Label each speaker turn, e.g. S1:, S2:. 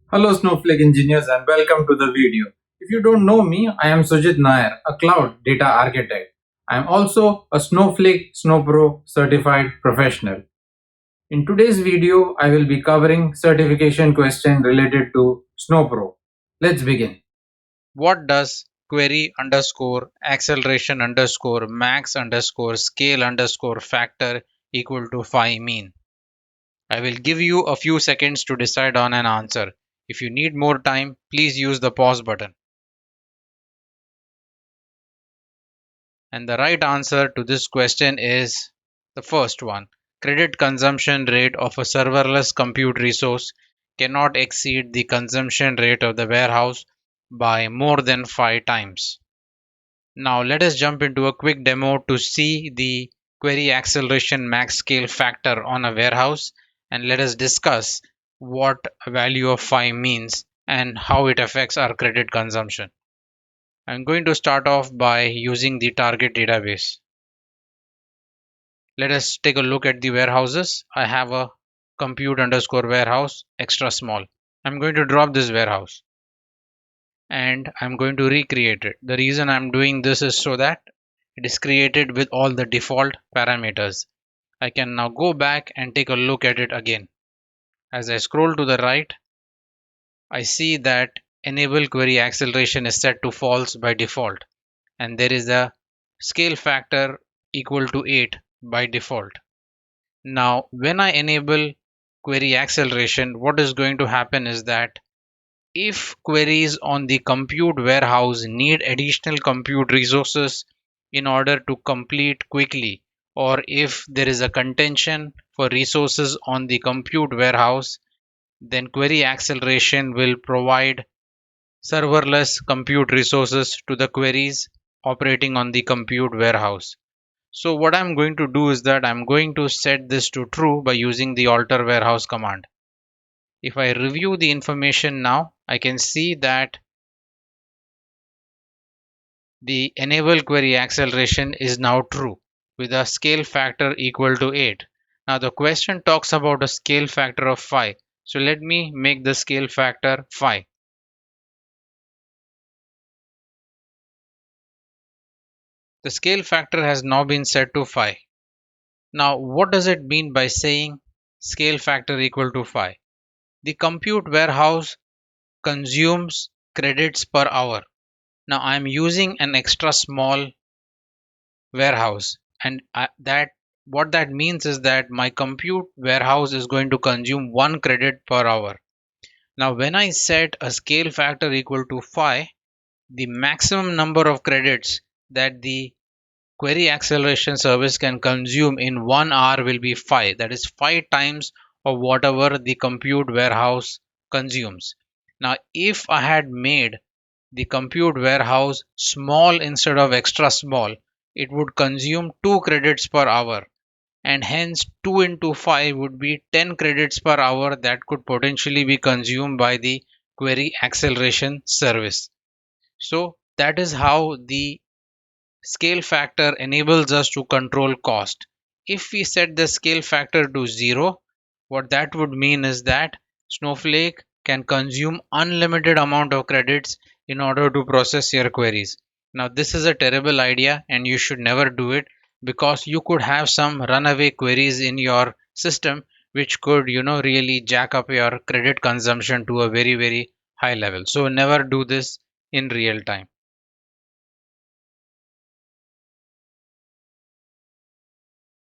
S1: Hello Snowflake engineers and welcome to the video. If you don't know me, I am Sujit Nair, a cloud data architect. I am also a Snowflake Snowpro certified professional. In today's video, I will be covering certification question related to Snowpro. Let's begin.
S2: What does query underscore acceleration underscore max underscore scale underscore factor equal to 5 mean? I will give you a few seconds to decide on an answer. If you need more time, please use the pause button. And the right answer to this question is the first one. Credit consumption rate of a serverless compute resource cannot exceed the consumption rate of the warehouse by more than 5 times. Now let us jump into a quick demo to see the query acceleration max scale factor on a warehouse, and let us discuss what a value of 5 means and how it affects our credit consumption. I'm going to start off by using the target database. Let us take a look at the warehouses. I have a compute underscore warehouse extra small. I'm going to drop this warehouse and I'm going to recreate it. The reason I'm doing this is so that it is created with all the default parameters. I can now go back and take a look at it again. As I scroll to the right, I see that enable query acceleration is set to false by default, and there is a scale factor equal to 8 by default. Now, when I enable query acceleration, what is going to happen is that if queries on the compute warehouse need additional compute resources in order to complete quickly, or if there is a contention for resources on the compute warehouse, then query acceleration will provide serverless compute resources to the queries operating on the compute warehouse. So what I'm going to do is that I'm going to set this to true by using the alter warehouse command. If I review the information now, I can see that the enable query acceleration is now true with a scale factor equal to 8. Now the question talks about a scale factor of 5. So let me make the scale factor 5. The scale factor has now been set to 5. Now what does it mean by saying scale factor equal to 5? The compute warehouse consumes credits per hour. Now I am using an extra small warehouse, and that what that means is that my compute warehouse is going to consume 1 credit per hour. Now when I set a scale factor equal to 5, the maximum number of credits that the query acceleration service can consume in 1 hour will be 5. That is 5 times of whatever the compute warehouse consumes. Now if I had made the compute warehouse small instead of extra small, it would consume 2 credits per hour, and hence 2 into 5 would be 10 credits per hour that could potentially be consumed by the query acceleration service. So that is how the scale factor enables us to control cost. If we set the scale factor to 0, what that would mean is that Snowflake can consume unlimited amount of credits in order to process your queries. Now this is a terrible idea and you should never do it, because you could have some runaway queries in your system which could really jack up your credit consumption to a very high level. So never do this in real time.